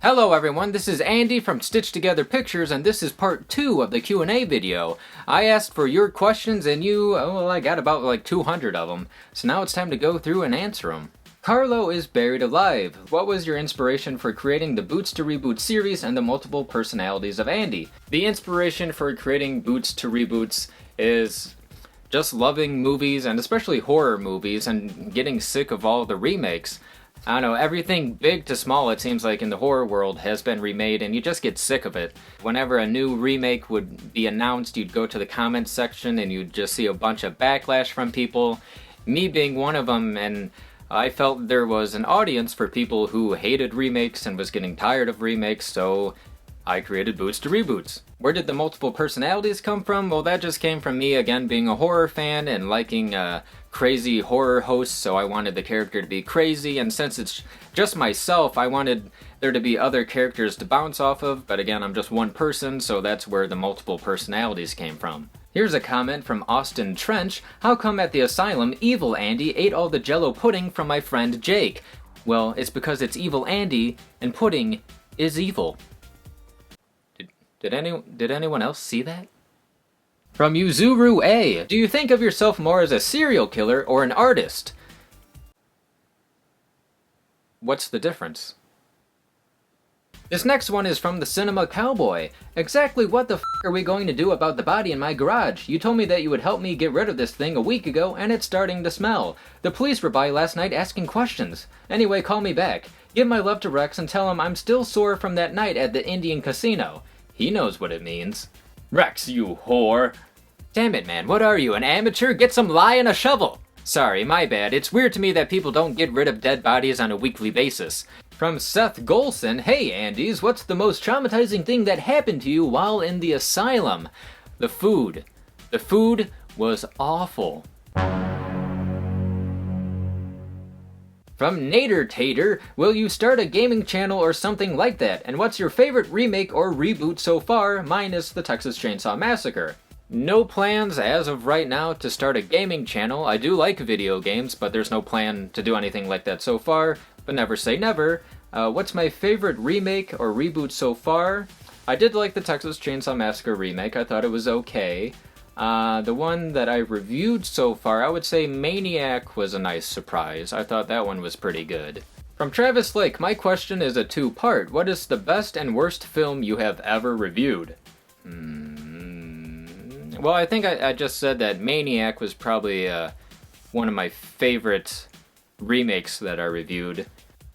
Hello everyone, this is Andy from Stitched Together Pictures, and this is part 2 of the Q&A video. I asked for your questions and I got about like 200 of them, so now it's time to go through and answer them. Carlo is buried alive. What was your inspiration for creating the Boots to Reboot series and the multiple personalities of Andy? The inspiration for creating Boots to Reboots is just loving movies, and especially horror movies, and getting sick of all the remakes. I don't know, everything big to small, it seems like, in the horror world has been remade, and you just get sick of it. Whenever a new remake would be announced, you'd go to the comments section and you'd just see a bunch of backlash from people, me being one of them, and I felt there was an audience for people who hated remakes and was getting tired of remakes, so I created Boots to Reboots. Where did the multiple personalities come from? Well, that just came from me, again, being a horror fan and liking crazy horror hosts, so I wanted the character to be crazy, and since it's just myself, I wanted there to be other characters to bounce off of, but again, I'm just one person, so that's where the multiple personalities came from. Here's a comment from Austin Trench. How come at the asylum, Evil Andy ate all the Jell-O pudding from my friend Jake? Well, it's because it's Evil Andy, and pudding is evil. Did anyone else see that? From Yuzuru A. Do you think of yourself more as a serial killer or an artist? What's the difference? This next one is from the Cinema Cowboy. Exactly what the f*** are we going to do about the body in my garage? You told me that you would help me get rid of this thing a week ago, and it's starting to smell. The police were by last night asking questions. Anyway, call me back. Give my love to Rex and tell him I'm still sore from that night at the Indian casino. He knows what it means. Rex, you whore! Damn it, man, what are you, an amateur? Get some lye and a shovel! Sorry, my bad. It's weird to me that people don't get rid of dead bodies on a weekly basis. From Seth Golson, hey Andes, what's the most traumatizing thing that happened to you while in the asylum? The food. The food was awful. From Nader Tater, will you start a gaming channel or something like that? And what's your favorite remake or reboot so far, minus the Texas Chainsaw Massacre? No plans as of right now to start a gaming channel. I do like video games, but there's no plan to do anything like that so far, but never say never. What's my favorite remake or reboot so far? I did like the Texas Chainsaw Massacre remake. I thought it was okay. The one that I reviewed so far, I would say Maniac was a nice surprise. I thought that one was pretty good. From Travis Lake, my question is a two-part. What is the best and worst film you have ever reviewed? Well, I think I just said that Maniac was probably one of my favorite remakes that I reviewed.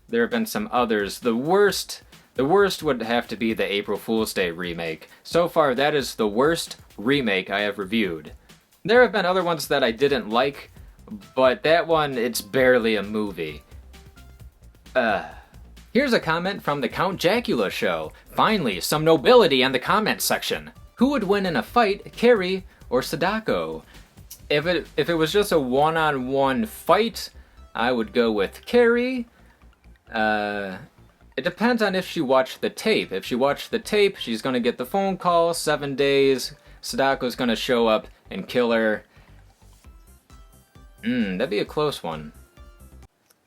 There have been some others. The worst would have to be the April Fool's Day remake. So far, that is the worst remake I have reviewed. There have been other ones that I didn't like, but that one, it's barely a movie. Here's a comment from the Count Jacula show. Finally, some nobility in the comment section. Who would win in a fight, Carrie or Sadako? If it was just a one-on-one fight, I would go with Carrie. It depends on if she watched the tape. If she watched the tape, she's gonna get the phone call, 7 days, Sadako's gonna show up and kill her. That'd be a close one.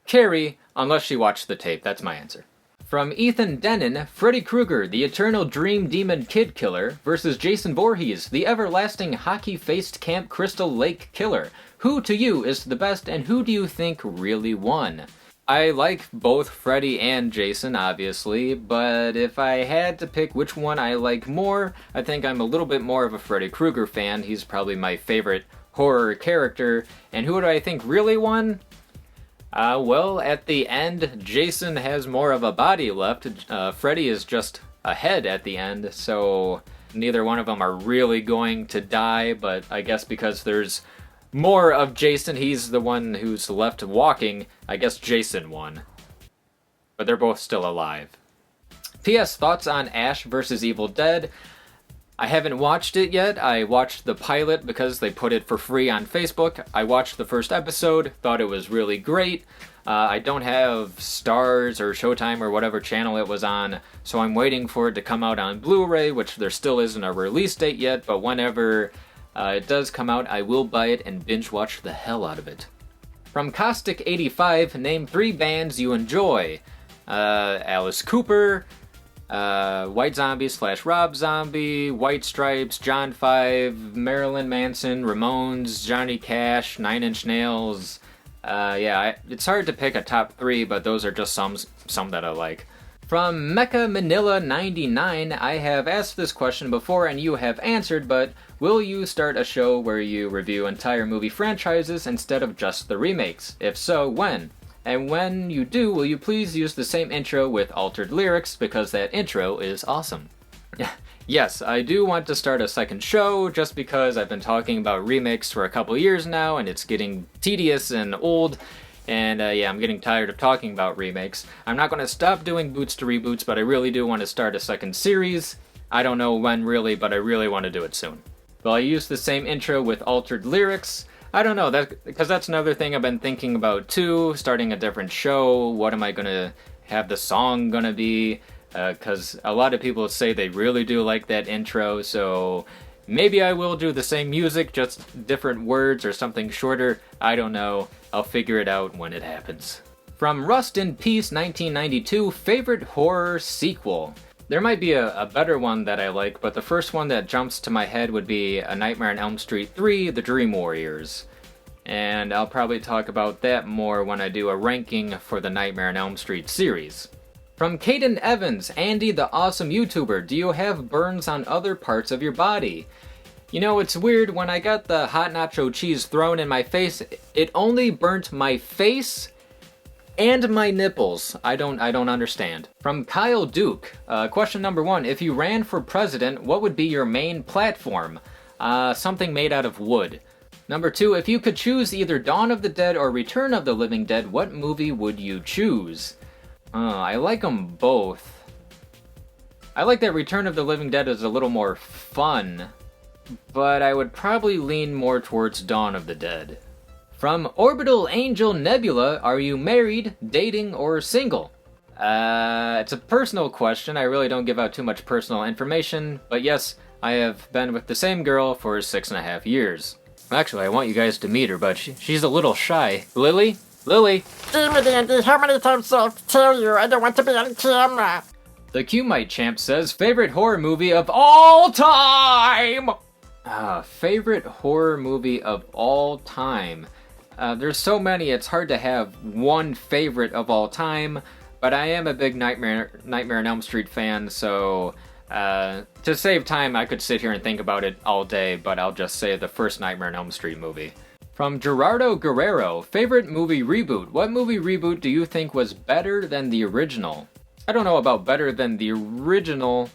Carrie, unless she watched the tape, that's my answer. From Ethan Denon, Freddy Krueger, the eternal dream demon kid killer, versus Jason Voorhees, the everlasting hockey-faced Camp Crystal Lake killer. Who to you is the best, and who do you think really won? I like both Freddy and Jason, obviously, but if I had to pick which one I like more, I think I'm a little bit more of a Freddy Krueger fan. He's probably my favorite horror character. And who do I think really won? Well, at the end, Jason has more of a body left. Freddy is just a head at the end, so neither one of them are really going to die, but I guess because there's more of Jason, he's the one who's left walking, I guess Jason won. But they're both still alive. P.S. Thoughts on Ash vs. Evil Dead? I haven't watched it yet. I watched the pilot because they put it for free on Facebook. I watched the first episode, thought it was really great. I don't have Starz or Showtime or whatever channel it was on, so I'm waiting for it to come out on Blu-ray, which there still isn't a release date yet, but whenever it does come out, I will buy it and binge watch the hell out of it. From Caustic85, name 3 bands you enjoy. Alice Cooper, White Zombie / Rob Zombie, White Stripes, John 5, Marilyn Manson, Ramones, Johnny Cash, Nine Inch Nails. It's hard to pick a top 3, but those are just some that I like. From Mecca Manila 99, I have asked this question before and you have answered, but will you start a show where you review entire movie franchises instead of just the remakes? If so, when? And when you do, will you please use the same intro with altered lyrics, because that intro is awesome. Yes, I do want to start a second show, just because I've been talking about remakes for a couple years now, and it's getting tedious and old. And I'm getting tired of talking about remakes. I'm not going to stop doing Boots to Reboots, but I really do want to start a second series. I don't know when really, but I really want to do it soon. Will I use the same intro with altered lyrics? I don't know, because that's another thing I've been thinking about too, starting a different show. What am I going to have the song going to be? Because a lot of people say they really do like that intro, so maybe I will do the same music, just different words or something shorter. I don't know. I'll figure it out when it happens. From Rust in Peace 1992, favorite horror sequel. There might be a better one that I like, but the first one that jumps to my head would be A Nightmare on Elm Street 3, The Dream Warriors. And I'll probably talk about that more when I do a ranking for the Nightmare on Elm Street series. From Caden Evans, Andy the Awesome YouTuber, do you have burns on other parts of your body? You know, it's weird, when I got the hot nacho cheese thrown in my face, it only burnt my face and my nipples. I don't understand. From Kyle Duke, question number 1, if you ran for president, what would be your main platform? Something made out of wood. Number 2, if you could choose either Dawn of the Dead or Return of the Living Dead, what movie would you choose? I like them both. I like that Return of the Living Dead is a little more fun, but I would probably lean more towards Dawn of the Dead. From Orbital Angel Nebula, are you married, dating, or single? It's a personal question. I really don't give out too much personal information, but yes, I have been with the same girl for 6.5 years. Actually, I want you guys to meet her, but she's a little shy. Lily? Lily? Damn it, Andy, how many times do I have to tell you I don't want to be on camera? The Q-Mite Champ says, favorite horror movie of all time! Favorite horror movie of all time. There's so many, it's hard to have one favorite of all time, but I am a big Nightmare on Elm Street fan, so to save time, I could sit here and think about it all day, but I'll just say the first Nightmare on Elm Street movie. From Gerardo Guerrero, favorite movie reboot. What movie reboot do you think was better than the original? I don't know about better than the original,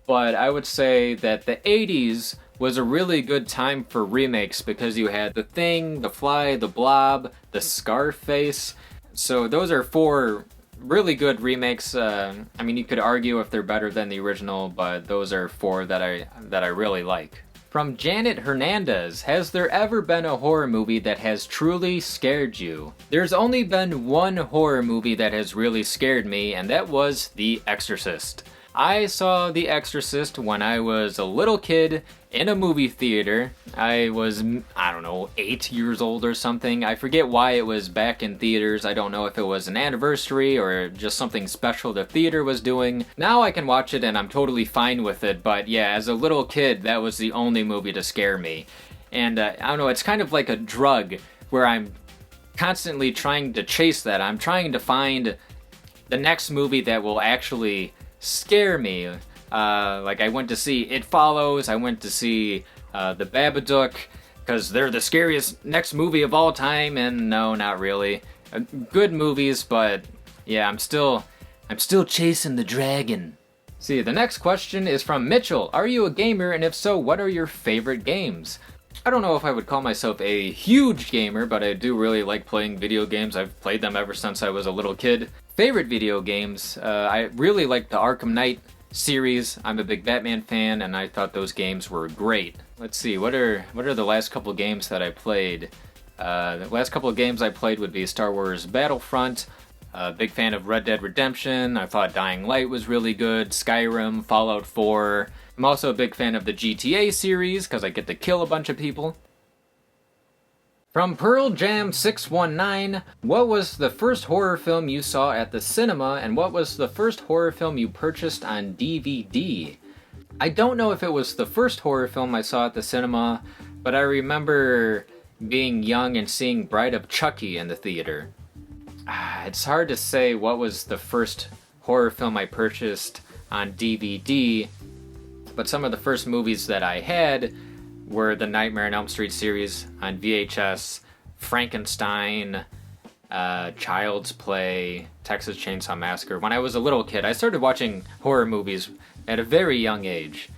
but I would say that the 80s was a really good time for remakes because you had The Thing, The Fly, The Blob, The Scarface. So those are 4 really good remakes. I mean, you could argue if they're better than the original, but those are 4 that I really like. From Janet Hernandez, has there ever been a horror movie that has truly scared you? There's only been one horror movie that has really scared me, and that was The Exorcist. I saw The Exorcist when I was a little kid in a movie theater. I was, 8 years old or something. I forget why it was back in theaters. I don't know if it was an anniversary or just something special the theater was doing. Now I can watch it and I'm totally fine with it, but yeah, as a little kid, that was the only movie to scare me. And I don't know, it's kind of like a drug where I'm constantly trying to chase that. I'm trying to find the next movie that will actually scare me. Like I went to see It Follows, I went to see The Babadook, because they're the scariest next movie of all time, and no, not really. Good movies, but yeah, I'm still chasing the dragon. See, the next question is from Mitchell. Are you a gamer, and if so, what are your favorite games? I don't know if I would call myself a huge gamer, but I do really like playing video games. I've played them ever since I was a little kid. Favorite video games, I really like the Arkham Knight series. I'm a big Batman fan, and I thought those games were great. Let's see, what are the last couple games that I played? The last couple of games I played would be Star Wars Battlefront. Big fan of Red Dead Redemption. I thought Dying Light was really good. Skyrim, Fallout 4. I'm also a big fan of the GTA series because I get to kill a bunch of people. From Pearl Jam 619, what was the first horror film you saw at the cinema, and what was the first horror film you purchased on DVD? I don't know if it was the first horror film I saw at the cinema, but I remember being young and seeing Bride of Chucky in the theater. It's hard to say what was the first horror film I purchased on DVD, but some of the first movies that I had were the Nightmare on Elm Street series on VHS, Frankenstein, Child's Play, Texas Chainsaw Massacre. When I was a little kid, I started watching horror movies at a very young age.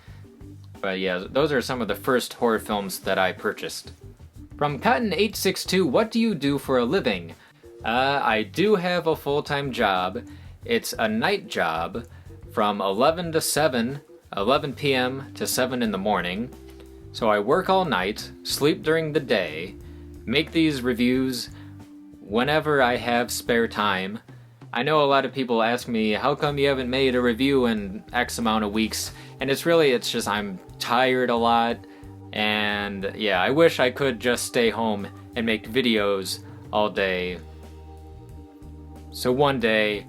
But yeah, those are some of the first horror films that I purchased. From Cotton862, what do you do for a living? I do have a full-time job. It's a night job from 11 to 7, 11 p.m. to 7 in the morning. So I work all night, sleep during the day, make these reviews whenever I have spare time. I know a lot of people ask me, how come you haven't made a review in X amount of weeks? And it's just I'm tired a lot. And yeah, I wish I could just stay home and make videos all day. So one day,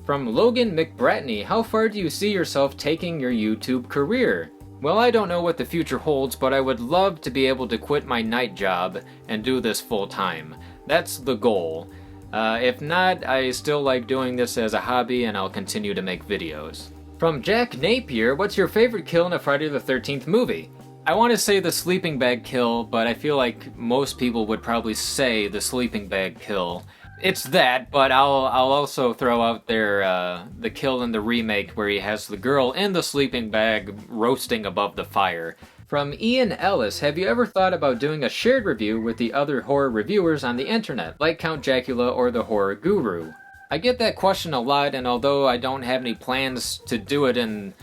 from Logan McBratney, how far do you see yourself taking your YouTube career? Well, I don't know what the future holds, but I would love to be able to quit my night job and do this full time. That's the goal. If not, I still like doing this as a hobby and I'll continue to make videos. From Jack Napier, what's your favorite kill in a Friday the 13th movie? I want to say the sleeping bag kill, but I feel like most people would probably say the sleeping bag kill. It's that, but I'll also throw out there the kill in the remake where he has the girl in the sleeping bag roasting above the fire. From Ian Ellis, have you ever thought about doing a shared review with the other horror reviewers on the internet, like Count Jacula or the Horror Guru? I get that question a lot, and although I don't have any plans to do it in,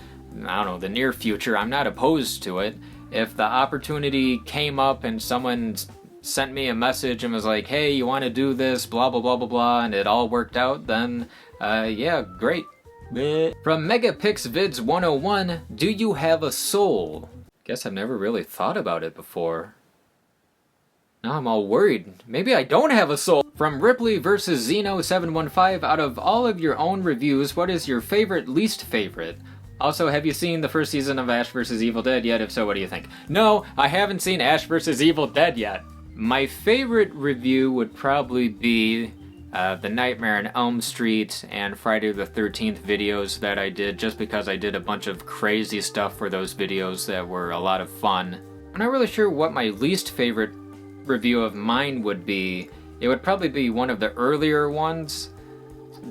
I don't know, the near future, I'm not opposed to it. If the opportunity came up and someone sent me a message and was like, hey, you want to do this, blah, blah, blah, blah, blah, and it all worked out, then, yeah, great. From Megapixvids 101, do you have a soul? Guess I've never really thought about it before. Now I'm all worried. Maybe I don't have a soul. From Ripley vs. Zeno715, out of all of your own reviews, what is your favorite, least favorite? Also, have you seen the first season of Ash vs. Evil Dead yet? If so, what do you think? No, I haven't seen Ash vs. Evil Dead yet. My favorite review would probably be the Nightmare on Elm Street and Friday the 13th videos that I did, just because I did a bunch of crazy stuff for those videos that were a lot of fun. I'm not really sure what my least favorite review of mine would be. It would probably be one of the earlier ones,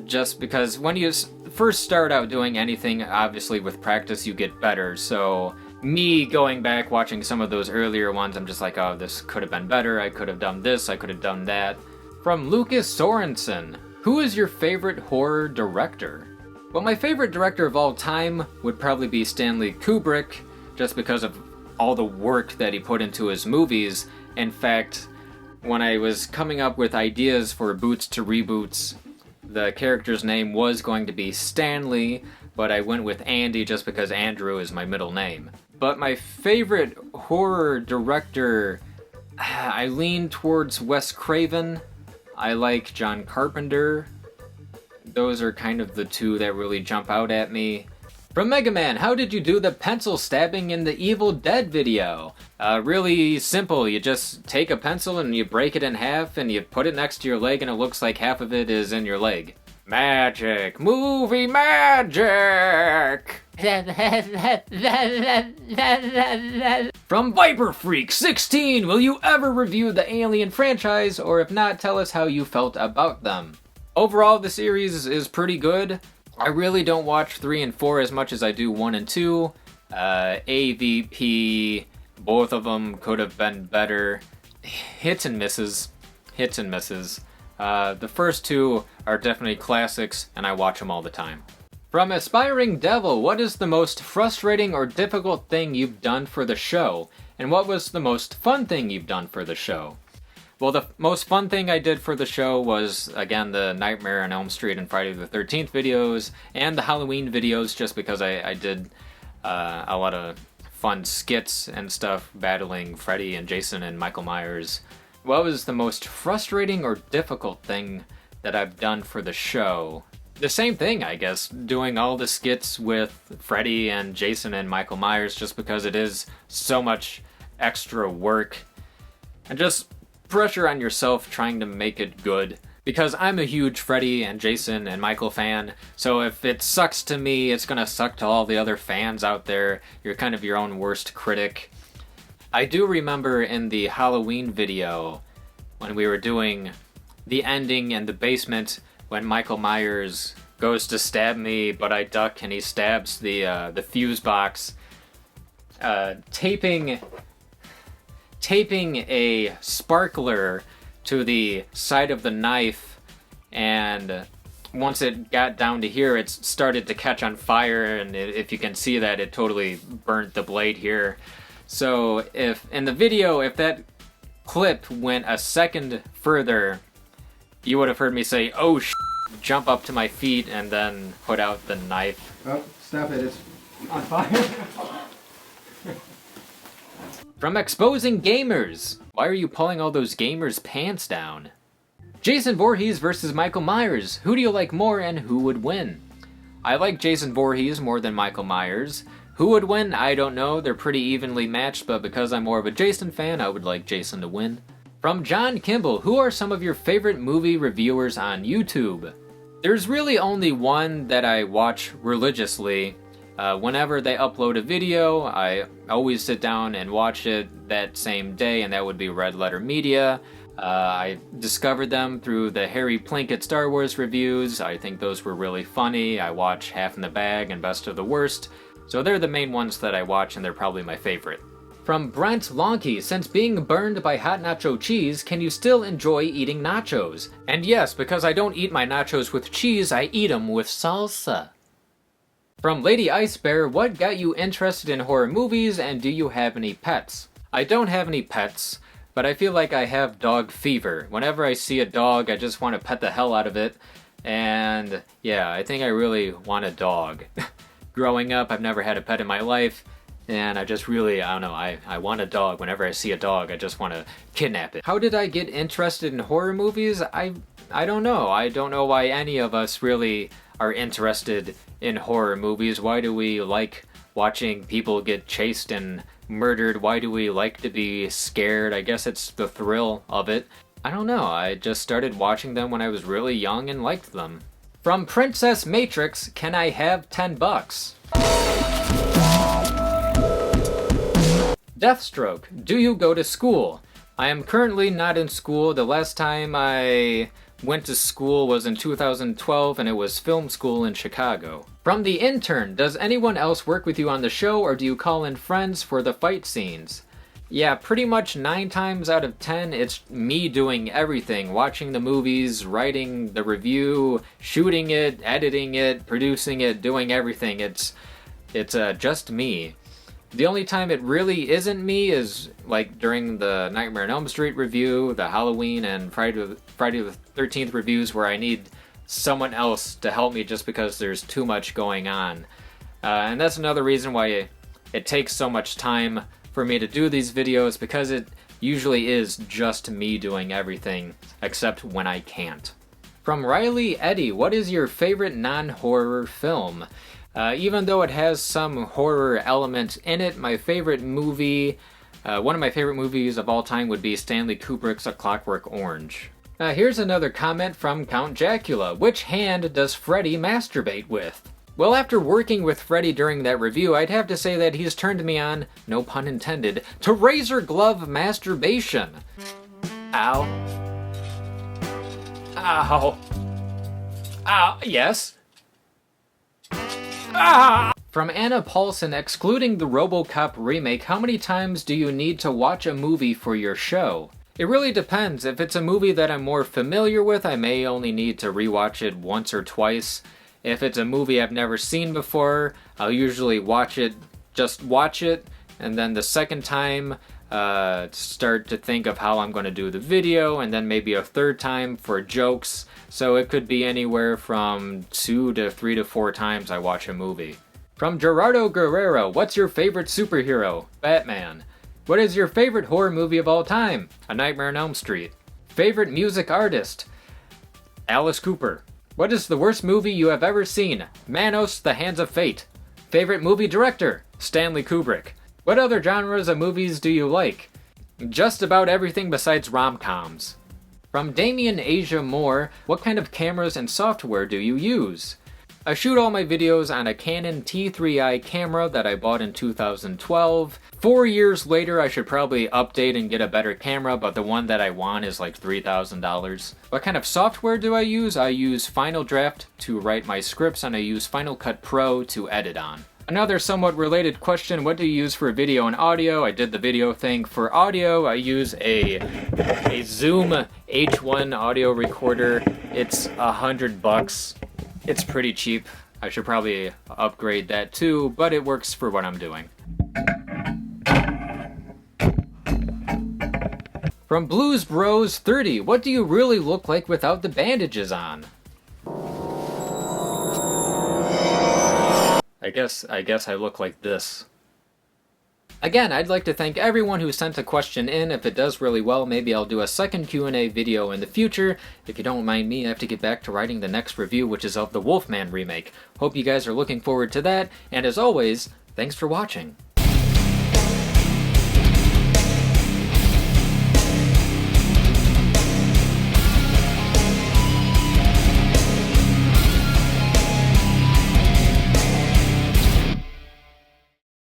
just because when you first start out doing anything, obviously with practice you get better, so me going back watching some of those earlier ones, I'm just like, oh, this could have been better, I could have done this, I could have done that. From Lucas Sorensen, who is your favorite horror director? Well, my favorite director of all time would probably be Stanley Kubrick, just because of all the work that he put into his movies. In fact, when I was coming up with ideas for Boots to Reboots, the character's name was going to be Stanley, but I went with Andy just because Andrew is my middle name. But my favorite horror director, I lean towards Wes Craven. I like John Carpenter. Those are kind of the two that really jump out at me. From Mega Man, how did you do the pencil stabbing in the Evil Dead video? Really simple. You just take a pencil and you break it in half and you put it next to your leg and it looks like half of it is in your leg. Magic! Movie magic! From Viper Freak 16, will you ever review the Alien franchise, or if not, tell us how you felt about them? Overall, the series is pretty good. I really don't watch 3 and 4 as much as I do 1 and 2. AVP, both of them could have been better. Hits and misses. Hits and misses. The first 2 are definitely classics, and I watch them all the time. From Aspiring Devil, what is the most frustrating or difficult thing you've done for the show? And what was the most fun thing you've done for the show? Well, the most fun thing I did for the show was, again, the Nightmare on Elm Street and Friday the 13th videos, and the Halloween videos, just because I did a lot of fun skits and stuff battling Freddy and Jason and Michael Myers. What was the most frustrating or difficult thing that I've done for the show? The same thing, I guess, doing all the skits with Freddy and Jason and Michael Myers, just because it is so much extra work and just pressure on yourself trying to make it good. Because I'm a huge Freddy and Jason and Michael fan, so if it sucks to me, it's gonna suck to all the other fans out there. You're kind of your own worst critic. I do remember in the Halloween video, when we were doing the ending in the basement, when Michael Myers goes to stab me, but I duck and he stabs the fuse box, taping a sparkler to the side of the knife, and once it got down to here, it started to catch on fire, and if you can see that, it totally burnt the blade here. So if in the video, if that clip went a second further, you would have heard me say, "Oh sh!" jump up to my feet and then put out the knife. Oh, stop it, it's on fire. From Exposing Gamers. Why are you pulling all those gamers' pants down? Jason Voorhees versus Michael Myers. Who do you like more and who would win? I like Jason Voorhees more than Michael Myers. Who would win? I don't know. They're pretty evenly matched, but because I'm more of a Jason fan, I would like Jason to win. From John Kimball. Who are some of your favorite movie reviewers on YouTube? There's really only one that I watch religiously. Whenever they upload a video, I always sit down and watch it that same day, and that would be Red Letter Media. I discovered them through the Harry Plinkett Star Wars reviews. I think those were really funny. I watch Half in the Bag and Best of the Worst. So they're the main ones that I watch, and they're probably my favorite. From Brent Lonky. Since being burned by hot nacho cheese, can you still enjoy eating nachos? And yes, because I don't eat my nachos with cheese, I eat them with salsa. From Lady Ice Bear, what got you interested in horror movies, and do you have any pets? I don't have any pets, but I feel like I have dog fever. Whenever I see a dog, I just want to pet the hell out of it, and yeah, I think I really want a dog. Growing up, I've never had a pet in my life, and I just really, I don't know, I want a dog. Whenever I see a dog, I just want to kidnap it. How did I get interested in horror movies? I don't know. I don't know why any of us really are interested in horror movies. Why do we like watching people get chased and murdered? Why do we like to be scared? I guess it's the thrill of it. I don't know. I just started watching them when I was really young and liked them. From Princess Matrix, can I have $10? Deathstroke, do you go to school? I am currently not in school. The last time I went to school was in 2012, and it was film school in Chicago. From The Intern, does anyone else work with you on the show, or do you call in friends for the fight scenes? Yeah, pretty much 9 times out of 10, it's me doing everything. Watching the movies, writing the review, shooting it, editing it, producing it, doing everything. It's just me. The only time it really isn't me is like during the Nightmare on Elm Street review, the Halloween and Friday the 13th reviews, where I need someone else to help me just because there's too much going on. And that's another reason why it takes so much time for me to do these videos, because it usually is just me doing everything, except when I can't. From Riley Eddy, what is your favorite non-horror film? Even though it has some horror element in it, my favorite movie, one of my favorite movies of all time would be Stanley Kubrick's A Clockwork Orange. Here's another comment from Count Jacula. Which hand does Freddy masturbate with? Well, after working with Freddy during that review, I'd have to say that he's turned me on, no pun intended, to razor glove masturbation. Ow. Ow. Ow, yes. Ah! From Anna Paulson, excluding the RoboCop remake, how many times do you need to watch a movie for your show? It really depends. If it's a movie that I'm more familiar with, I may only need to rewatch it once or twice. If it's a movie I've never seen before, I'll usually watch it, and then the second time, start to think of how I'm going to do the video, and then maybe a third time for jokes. So it could be anywhere from 2 to 3 to 4 times I watch a movie. From Gerardo Guerrero, what's your favorite superhero? Batman. What is your favorite horror movie of all time? A Nightmare on Elm Street. Favorite music artist? Alice Cooper. What is the worst movie you have ever seen? Manos, The Hands of Fate. Favorite movie director? Stanley Kubrick. What other genres of movies do you like? Just about everything besides rom-coms. From Damien Asia Moore, what kind of cameras and software do you use? I shoot all my videos on a Canon T3i camera that I bought in 2012. 4 years later, I should probably update and get a better camera, but the one that I want is like $3,000. What kind of software do I use? I use Final Draft to write my scripts, and I use Final Cut Pro to edit on. Another somewhat related question, what do you use for video and audio? I did the video thing. For audio, I use a Zoom H1 audio recorder. It's $100. It's pretty cheap. I should probably upgrade that too, but it works for what I'm doing. From Blues Bros 30, what do you really look like without the bandages on? I guess I look like this. Again, I'd like to thank everyone who sent a question in. If it does really well, maybe I'll do a second Q&A video in the future. If you don't mind me, I have to get back to writing the next review, which is of the Wolfman remake. Hope you guys are looking forward to that, and as always, thanks for watching.